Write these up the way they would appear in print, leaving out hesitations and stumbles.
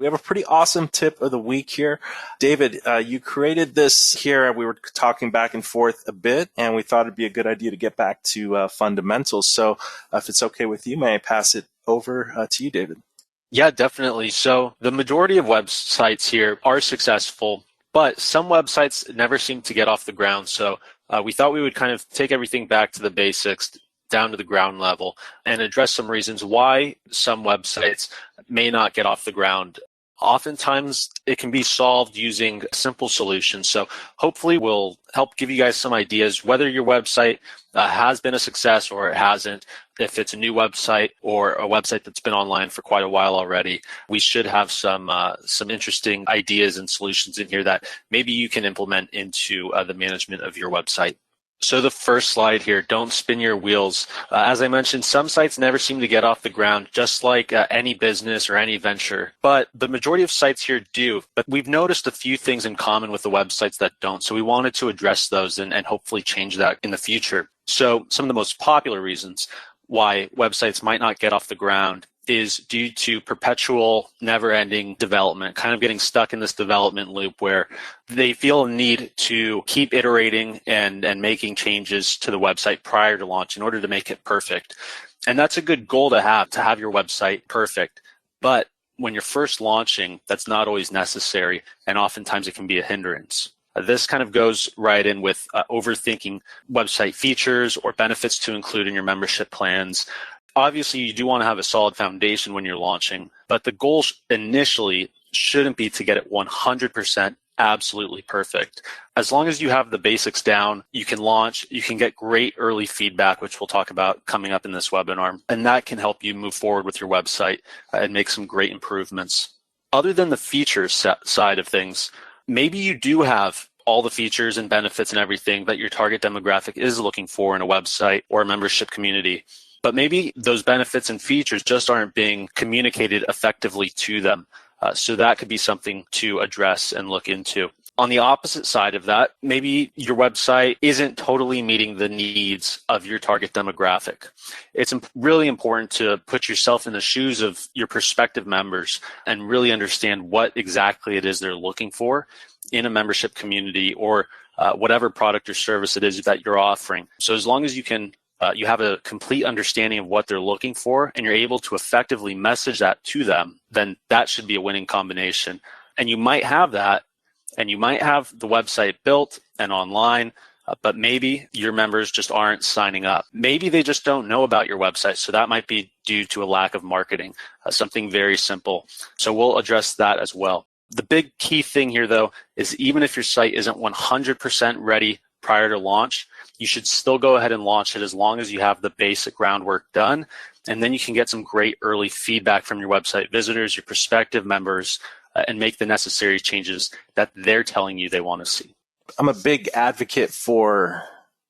We have a pretty awesome tip of the week here. David, you created this here. We were talking back and forth a bit, and we thought it'd be a good idea to get back to fundamentals. So if it's okay with you, may I pass it over to you, David? Yeah, definitely. So the majority of websites here are successful, but some websites never seem to get off the ground. So we thought we would kind of take everything back to the basics, down to the ground level, and address some reasons why some websites may not get off the ground. Oftentimes, it can be solved using simple solutions. So hopefully we'll help give you guys some ideas whether your website has been a success or it hasn't. If it's a new website or a website that's been online for quite a while already, we should have some interesting ideas and solutions in here that maybe you can implement into the management of your website. So the first slide here, don't spin your wheels. As I mentioned, some sites never seem to get off the ground, just like any business or any venture. But the majority of sites here do. But we've noticed a few things in common with the websites that don't. So we wanted to address those and hopefully change that in the future. So some of the most popular reasons why websites might not get off the ground is due to perpetual, never-ending development, kind of getting stuck in this development loop where they feel a need to keep iterating and making changes to the website prior to launch in order to make it perfect. And that's a good goal to have your website perfect. But when you're first launching, that's not always necessary, and oftentimes it can be a hindrance. This kind of goes right in with overthinking website features or benefits to include in your membership plans. Obviously, you do want to have a solid foundation when you're launching, but the goal initially shouldn't be to get it 100% absolutely perfect. As long as you have the basics down, you can launch, you can get great early feedback, which we'll talk about coming up in this webinar, and that can help you move forward with your website and make some great improvements. Other than the features side of things, maybe you do have all the features and benefits and everything that your target demographic is looking for in a website or a membership community. But maybe those benefits and features just aren't being communicated effectively to them. So that could be something to address and look into. On the opposite side of that, maybe your website isn't totally meeting the needs of your target demographic. It's really important to put yourself in the shoes of your prospective members and really understand what exactly it is they're looking for in a membership community or whatever product or service it is that you're offering. So as long as you can you have a complete understanding of what they're looking for and you're able to effectively message that to them, then that should be a winning combination. And you might have that, and you might have the website built and online, but maybe your members just aren't signing up. Maybe they just don't know about your website, so that might be due to a lack of marketing, something very simple. So we'll address that as well. The big key thing here, though, is even if your site isn't 100% ready prior to launch, you should still go ahead and launch it as long as you have the basic groundwork done. And then you can get some great early feedback from your website visitors, your prospective members, and make the necessary changes that they're telling you they want to see. I'm a big advocate for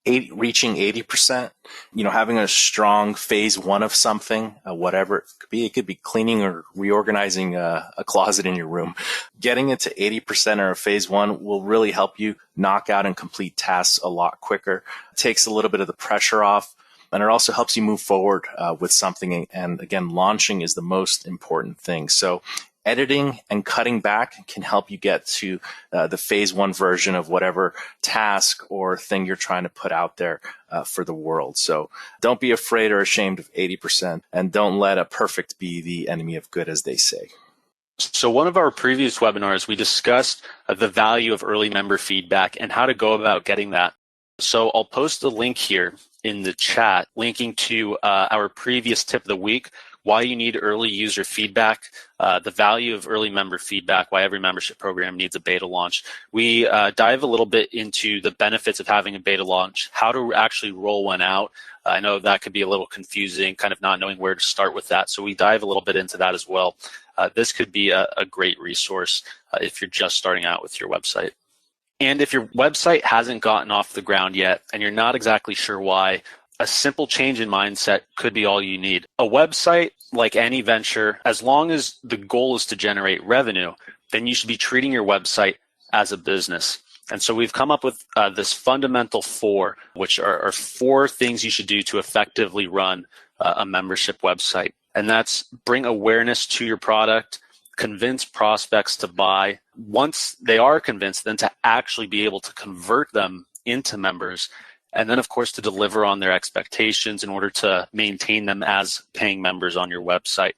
reaching 80%, having a strong phase one of something, whatever it could be. It could be cleaning or reorganizing a closet in your room. Getting it to 80% or a phase one will really help you knock out and complete tasks a lot quicker. It takes a little bit of the pressure off, and it also helps you move forward with something. And again, launching is the most important thing. So editing and cutting back can help you get to the phase one version of whatever task or thing you're trying to put out there for the world. So don't be afraid or ashamed of 80%, and don't let a perfect be the enemy of good, as they say. So one of our previous webinars, we discussed the value of early member feedback and how to go about getting that. So I'll post a link here in the chat linking to our previous tip of the week, why you need early user feedback, the value of early member feedback, why every membership program needs a beta launch. We dive a little bit into the benefits of having a beta launch, how to actually roll one out. I know that could be a little confusing, kind of not knowing where to start with that. So we dive a little bit into that as well. This could be a great resource if you're just starting out with your website. And if your website hasn't gotten off the ground yet and you're not exactly sure why, a simple change in mindset could be all you need. A website, like any venture, as long as the goal is to generate revenue, then you should be treating your website as a business. And so we've come up with this fundamental 4, which are 4 things you should do to effectively run a membership website. And that's bring awareness to your product, convince prospects to buy. Once they are convinced, then to actually be able to convert them into members. And then, of course, to deliver on their expectations in order to maintain them as paying members on your website.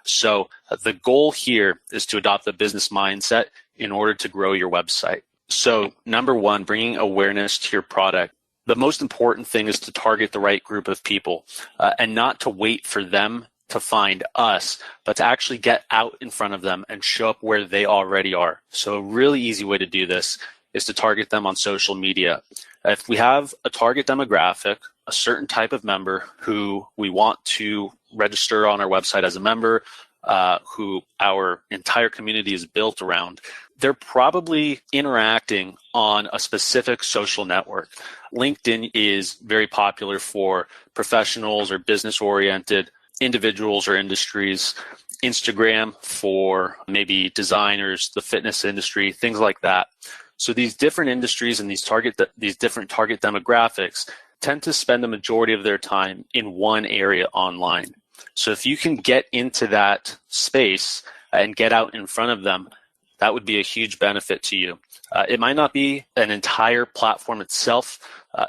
So the goal here is to adopt a business mindset in order to grow your website. So number one, bringing awareness to your product. The most important thing is to target the right group of people and not to wait for them to find us, but to actually get out in front of them and show up where they already are. So a really easy way to do this is to target them on social media. If we have a target demographic, a certain type of member who we want to register on our website as a member, who our entire community is built around, they're probably interacting on a specific social network. LinkedIn is very popular for professionals or business-oriented individuals or industries. Instagram for maybe designers, the fitness industry, things like that. So these different industries and these different target demographics tend to spend the majority of their time in one area online. So if you can get into that space and get out in front of them, that would be a huge benefit to you. It might not be an entire platform itself.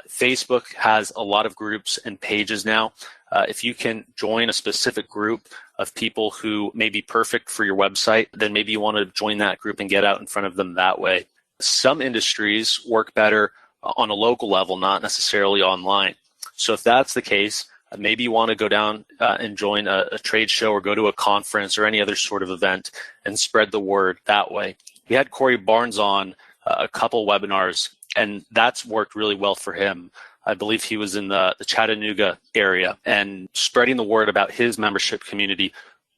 Facebook has a lot of groups and pages now. If you can join a specific group of people who may be perfect for your website, then maybe you want to join that group and get out in front of them that way. Some industries work better on a local level, not necessarily online. So if that's the case, maybe you want to go down and join a trade show or go to a conference or any other sort of event and spread the word that way. We had Corey Barnes on a couple webinars, and that's worked really well for him. I believe he was in the Chattanooga area, and spreading the word about his membership community,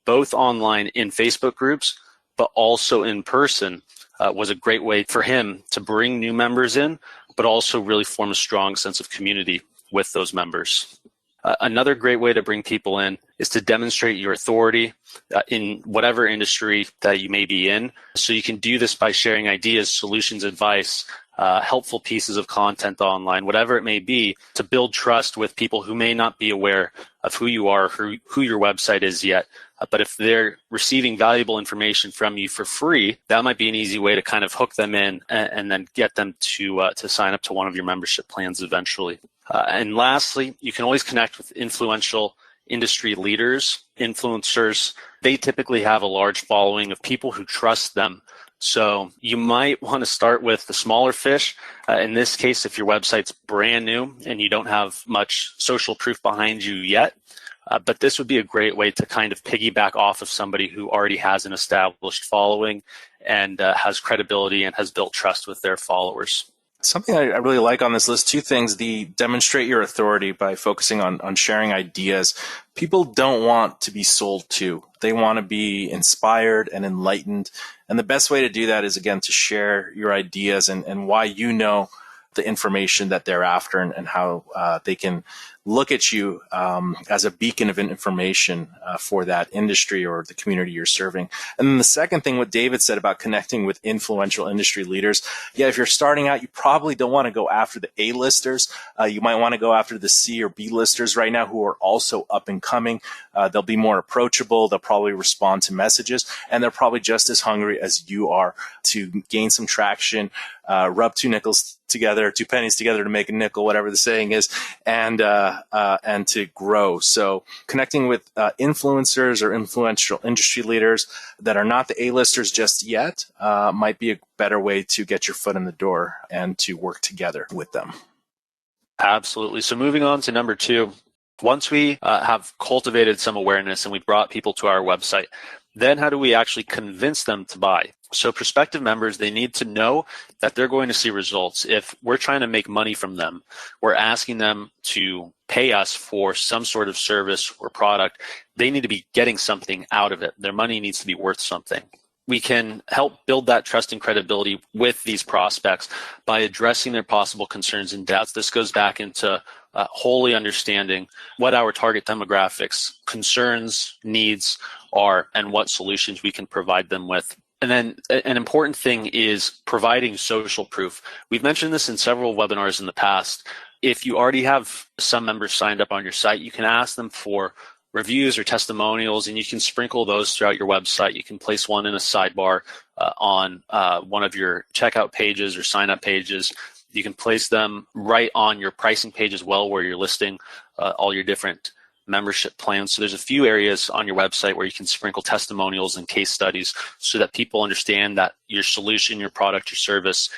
both online in Facebook groups, but also in person, was a great way for him to bring new members in, but also really form a strong sense of community with those members. Another great way to bring people in is to demonstrate your authority in whatever industry that you may be in. So you can do this by sharing ideas, solutions, advice, helpful pieces of content online, whatever it may be, to build trust with people who may not be aware of who you are, who your website is yet. But if they're receiving valuable information from you for free, that might be an easy way to kind of hook them in and then get them to sign up to one of your membership plans eventually. And lastly, you can always connect with influential industry leaders, influencers. They typically have a large following of people who trust them. So you might want to start with the smaller fish. In this case, if your website's brand new and you don't have much social proof behind you yet, but this would be a great way to kind of piggyback off of somebody who already has an established following and has credibility and has built trust with their followers. Something I really like on this list, two things: the demonstrate your authority by focusing on sharing ideas. People don't want to be sold to. They want to be inspired and enlightened. And the best way to do that is, again, to share your ideas and why you know the information that they're after and how they can look at you as a beacon of information for that industry or the community you're serving. And then the second thing, what David said about connecting with influential industry leaders. Yeah, if you're starting out, you probably don't want to go after the A-listers. You might want to go after the C or B-listers right now who are also up and coming. They'll be more approachable. They'll probably respond to messages, and they're probably just as hungry as you are to gain some traction, rub two pennies together to make a nickel, whatever the saying is, and to grow. So connecting with influencers or influential industry leaders that are not the A-listers just yet might be a better way to get your foot in the door and to work together with them. Absolutely. So moving on to number 2, once we have cultivated some awareness and we brought people to our website, then how do we actually convince them to buy? So prospective members, they need to know that they're going to see results. If we're trying to make money from them, we're asking them to pay us for some sort of service or product, they need to be getting something out of it. Their money needs to be worth something. We can help build that trust and credibility with these prospects by addressing their possible concerns and doubts. This goes back into wholly understanding what our target demographics, concerns, needs are, and what solutions we can provide them with. And then an important thing is providing social proof. We've mentioned this in several webinars in the past. If you already have some members signed up on your site, you can ask them for reviews or testimonials, and you can sprinkle those throughout your website. You can place one in a sidebar on one of your checkout pages or sign up pages. You can place them right on your pricing page as well, where you're listing all your different membership plans. So there's a few areas on your website where you can sprinkle testimonials and case studies so that people understand that your solution, your product, your service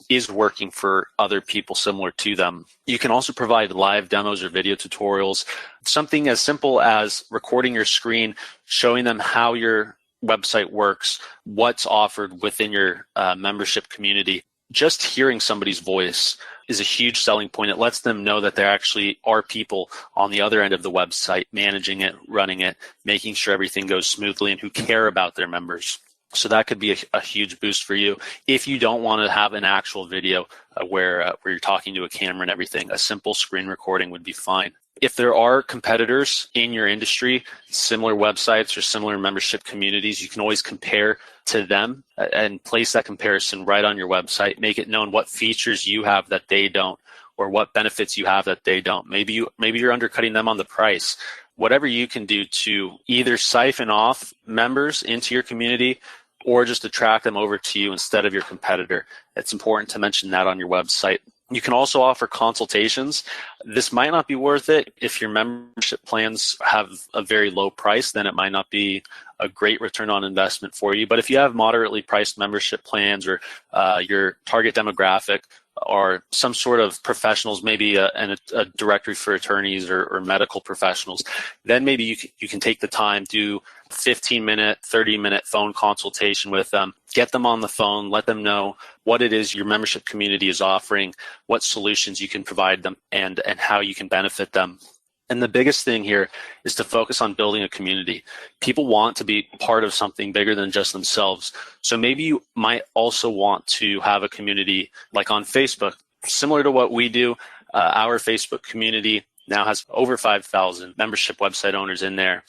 is working for other people similar to them. You can also provide live demos or video tutorials, something as simple as recording your screen, showing them how your website works, what's offered within your membership community. Just hearing somebody's voice is a huge selling point. It lets them know that there actually are people on the other end of the website managing it, running it, making sure everything goes smoothly, and who care about their members. So that could be a huge boost for you. If you don't want to have an actual video where you're talking to a camera and everything, a simple screen recording would be fine. If there are competitors in your industry, similar websites or similar membership communities, you can always compare to them and place that comparison right on your website. Make it known what features you have that they don't, or what benefits you have that they don't. Maybe you're undercutting them on the price. Whatever you can do to either siphon off members into your community or just attract them over to you instead of your competitor. It's important to mention that on your website. You can also offer consultations. This might not be worth it. If your membership plans have a very low price, then it might not be a great return on investment for you. But if you have moderately priced membership plans, or your target demographic are some sort of professionals, maybe a directory for attorneys or medical professionals, then maybe you can take the time, do 15-minute, 30-minute phone consultation with them, get them on the phone, let them know what it is your membership community is offering, what solutions you can provide them, and how you can benefit them. And the biggest thing here is to focus on building a community. People want to be part of something bigger than just themselves. So maybe you might also want to have a community like on Facebook, similar to what we do. Our Facebook community now has over 5,000 membership website owners in there.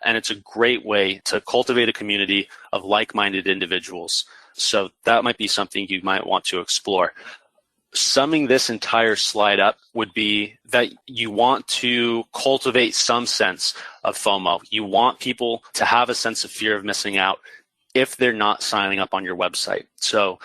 And it's a great way to cultivate a community of like-minded individuals. So that might be something you might want to explore. Summing this entire slide up would be that you want to cultivate some sense of FOMO. You want people to have a sense of fear of missing out if they're not signing up on your website. So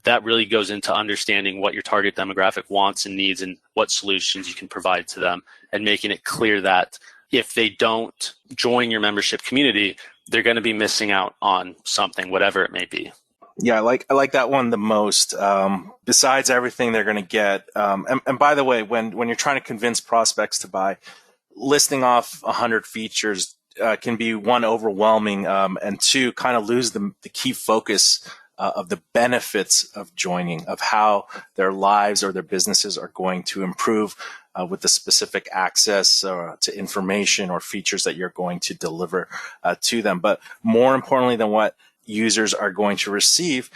that really goes into understanding what your target demographic wants and needs and what solutions you can provide to them, and making it clear that if they don't join your membership community, they're going to be missing out on something, whatever it may be. Yeah, I like that one the most. Besides everything they're going to get, and by the way, when you're trying to convince prospects to buy, listing off 100 features can be, one, overwhelming, and two, kind of lose the key focus of the benefits of joining, of how their lives or their businesses are going to improve with the specific access to information or features that you're going to deliver to them. But more importantly than what users are going to receive,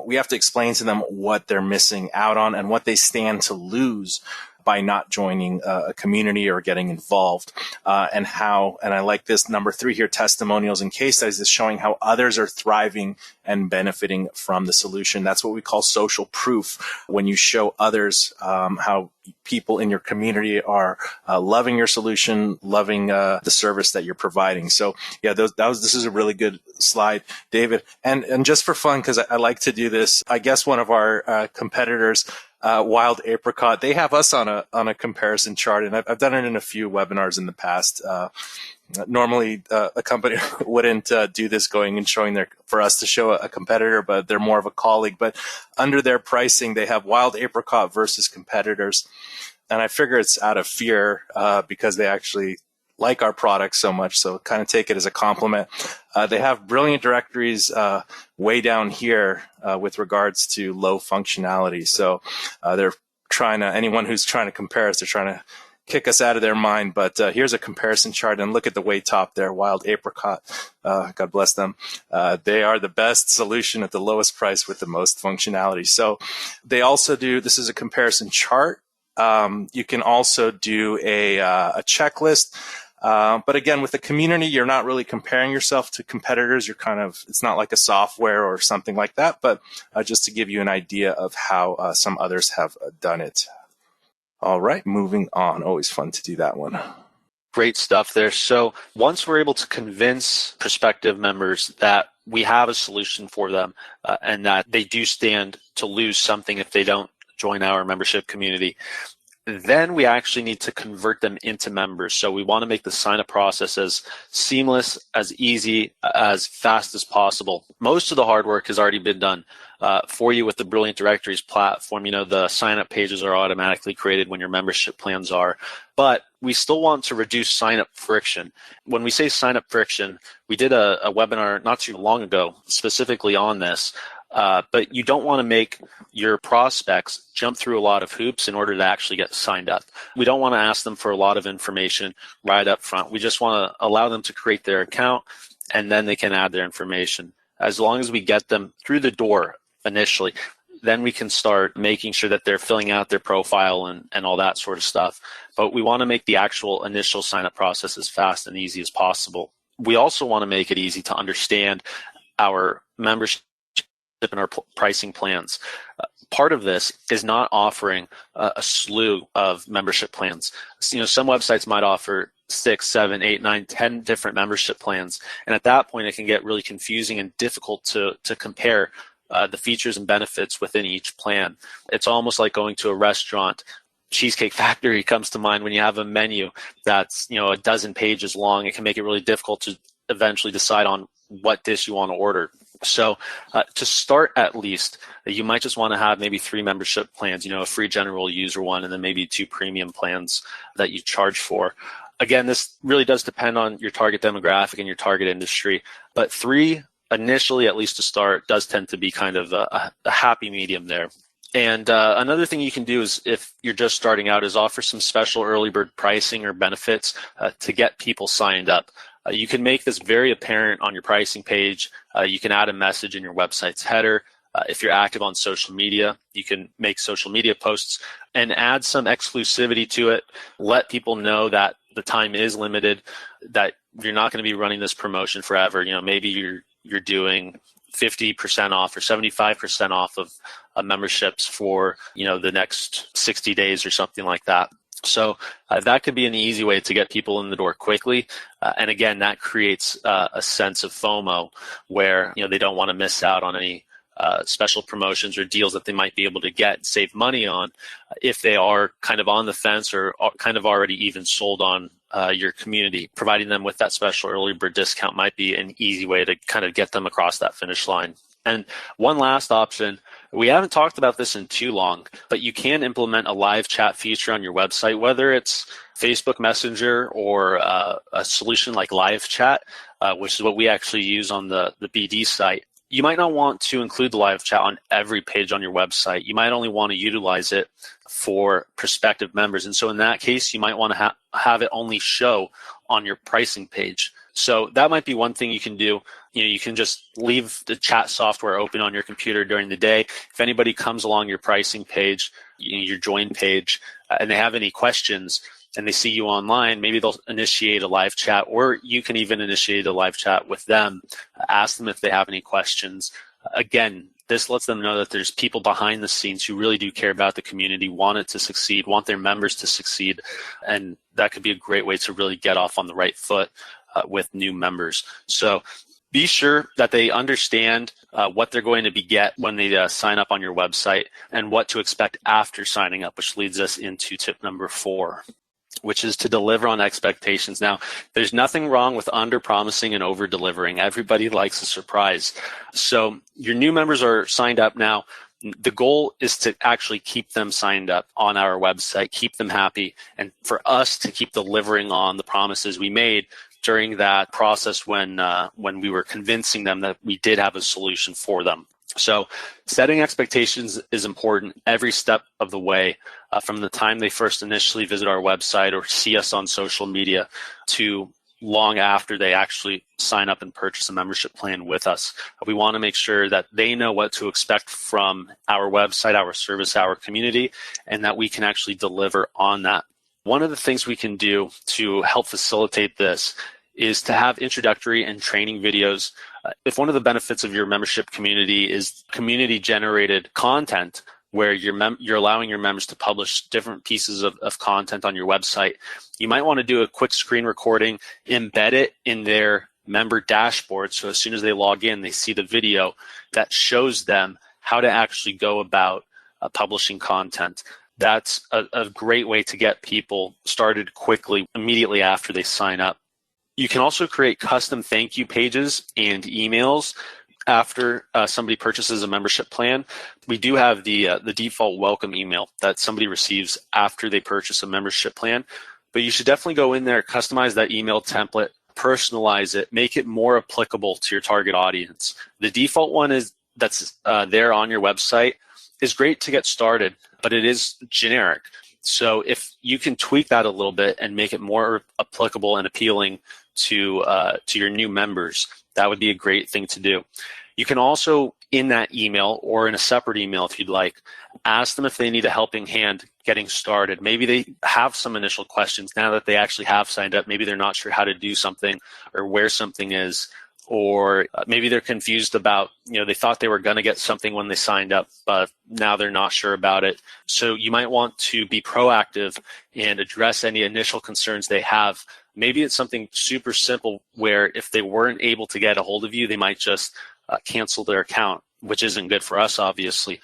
we have to explain to them what they're missing out on and what they stand to lose by not joining a community or getting involved, and I like this number 3 here, testimonials and case studies, is showing how others are thriving and benefiting from the solution. That's what we call social proof. When you show others how people in your community are loving your solution, loving the service that you're providing. So yeah, this is a really good slide, David. And just for fun, because I like to do this, I guess one of our competitors, Wild Apricot, they have us on a comparison chart, and I've done it in a few webinars in the past. Normally, a company wouldn't do this, going and showing for us to show a competitor, but they're more of a colleague. But under their pricing, they have Wild Apricot versus competitors, and I figure it's out of fear because they actually like our product so much, so kind of take it as a compliment. They have Brilliant Directories way down here with regards to low functionality. So they're trying to, anyone who's trying to compare us, they're trying to kick us out of their mind. But here's a comparison chart, and look at the way top there, Wild Apricot. God bless them. They are the best solution at the lowest price with the most functionality. So they also do, this is a comparison chart. You can also do a checklist. But again, with the community, you're not really comparing yourself to competitors. You're it's not like a software or something like that, but just to give you an idea of how some others have done it. All right, moving on. Always fun to do that one. Great stuff there. So once we're able to convince prospective members that we have a solution for them and that they do stand to lose something if they don't join our membership community, then we actually need to convert them into members. So we want to make the sign-up process as seamless, as easy, as fast as possible. Most of the hard work has already been done for you with the Brilliant Directories platform. The sign-up pages are automatically created when your membership plans are. But we still want to reduce sign-up friction. When we say sign-up friction, we did a webinar not too long ago specifically on this. But you don't want to make your prospects jump through a lot of hoops in order to actually get signed up. We don't want to ask them for a lot of information right up front. We just want to allow them to create their account, and then they can add their information. As long as we get them through the door initially, then we can start making sure that they're filling out their profile and all that sort of stuff. But we want to make the actual initial sign-up process as fast and easy as possible. We also want to make it easy to understand our membership in our pricing plans. Part of this is not offering a slew of membership plans. Some websites might offer 6, 7, 8, 9, 10 different membership plans. And at that point, it can get really confusing and difficult to compare the features and benefits within each plan. It's almost like going to a restaurant. Cheesecake Factory comes to mind. When you have a menu that's a dozen pages long, it can make it really difficult to eventually decide on what dish you want to order. So to start, at least, you might just want to have maybe 3 membership plans, a free general user one, and then maybe 2 premium plans that you charge for. Again, this really does depend on your target demographic and your target industry, but 3 initially, at least to start, does tend to be kind of a happy medium there. And another thing you can do is, if you're just starting out, is offer some special early bird pricing or benefits to get people signed up. You can make this very apparent on your pricing page. You can add a message in your website's header. If you're active on social media, you can make social media posts and add some exclusivity to it. Let people know that the time is limited, that you're not going to be running this promotion forever. Maybe you're doing 50% off or 75% off of memberships for the next 60 days or something like that. So that could be an easy way to get people in the door quickly. And again, that creates a sense of FOMO where they don't want to miss out on any special promotions or deals that they might be able to get and save money on if they are kind of on the fence or kind of already even sold on your community. Providing them with that special early bird discount might be an easy way to kind of get them across that finish line. And one last option, we haven't talked about this in too long, but you can implement a live chat feature on your website, whether it's Facebook Messenger or a solution like live chat, which is what we actually use on the BD site. You might not want to include the live chat on every page on your website. You might only want to utilize it for prospective members. And so in that case, you might want to have it only show on your pricing page. So that might be one thing you can do. You can just leave the chat software open on your computer during the day. If anybody comes along your pricing page, your join page, and they have any questions and they see you online, maybe they'll initiate a live chat, or you can even initiate a live chat with them. Ask them if they have any questions. Again, this lets them know that there's people behind the scenes who really do care about the community, want it to succeed, want their members to succeed, and that could be a great way to really get off on the right foot with new members. So be sure that they understand what they're going to get when they sign up on your website and what to expect after signing up, which leads us into tip number 4, which is to deliver on expectations. Now, there's nothing wrong with under-promising and over-delivering. Everybody likes a surprise. So your new members are signed up now. The goal is to actually keep them signed up on our website, keep them happy, and for us to keep delivering on the promises we made during that process when we were convincing them that we did have a solution for them. So setting expectations is important every step of the way, from the time they first initially visit our website or see us on social media to long after they actually sign up and purchase a membership plan with us. We want to make sure that they know what to expect from our website, our service, our community, and that we can actually deliver on that. One of the things we can do to help facilitate this is to have introductory and training videos. If one of the benefits of your membership community is community-generated content, where you're allowing your members to publish different pieces of content on your website. You might want to do a quick screen recording, embed it in their member dashboard, so as soon as they log in, they see the video that shows them how to actually go about publishing content. That's a great way to get people started quickly immediately after they sign up. You can also create custom thank you pages and emails after somebody purchases a membership plan. We do have the default welcome email that somebody receives after they purchase a membership plan, but you should definitely go in there, customize that email template, personalize it, make it more applicable to your target audience. The default one that's there on your website is great to get started, but it is generic. So if you can tweak that a little bit and make it more applicable and appealing to your new members, that would be a great thing to do. You can also, in that email or in a separate email if you'd like, ask them if they need a helping hand getting started. Maybe they have some initial questions now that they actually have signed up. Maybe they're not sure how to do something or where something is, or maybe they're confused about, they thought they were going to get something when they signed up, but now they're not sure about it. So you might want to be proactive and address any initial concerns they have. Maybe it's something super simple where if they weren't able to get a hold of you, they might just cancel their account, which isn't good for us, obviously.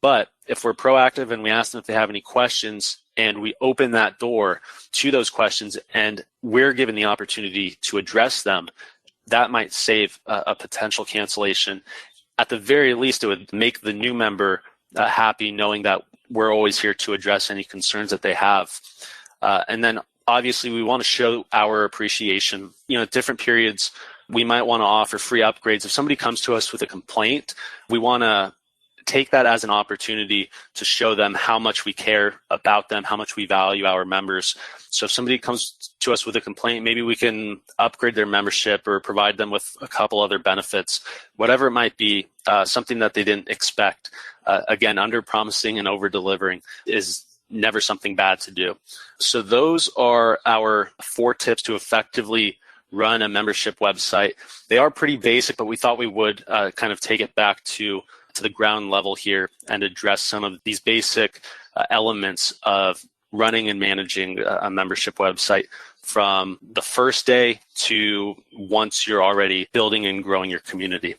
But if we're proactive and we ask them if they have any questions and we open that door to those questions and we're given the opportunity to address them, that might save a potential cancellation. At the very least, it would make the new member happy knowing that we're always here to address any concerns that they have. And then obviously we want to show our appreciation. At different periods, we might want to offer free upgrades. If somebody comes to us with a complaint, we want to take that as an opportunity to show them how much we care about them, how much we value our members. So if somebody comes to us with a complaint, maybe we can upgrade their membership or provide them with a couple other benefits, whatever it might be, something that they didn't expect. Again, under-promising and over-delivering is never something bad to do. So those are our 4 tips to effectively run a membership website. They are pretty basic, but we thought we would kind of take it back to the ground level here and address some of these basic elements of running and managing a membership website from the first day to once you're already building and growing your community.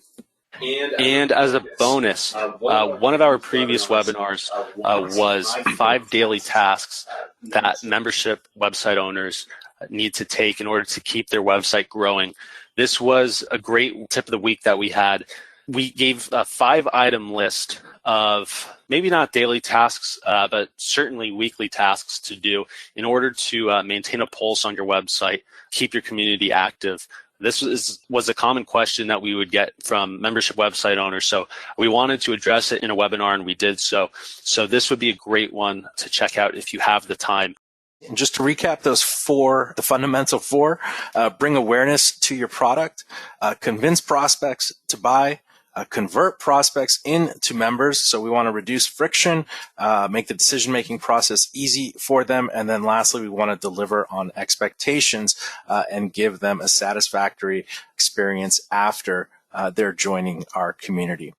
And as a bonus, one of our previous webinars was 5 daily tasks that membership website owners need to take in order to keep their website growing. This was a great tip of the week that we had. We gave a 5-item list of maybe not daily tasks, but certainly weekly tasks to do in order to maintain a pulse on your website, keep your community active. This was a common question that we would get from membership website owners. So we wanted to address it in a webinar, and we did so. So this would be a great one to check out if you have the time. And just to recap those 4, the fundamental 4, bring awareness to your product, convince prospects to buy, convert prospects into members. So we want to reduce friction, make the decision-making process easy for them. And then lastly, we want to deliver on expectations and give them a satisfactory experience after they're joining our community.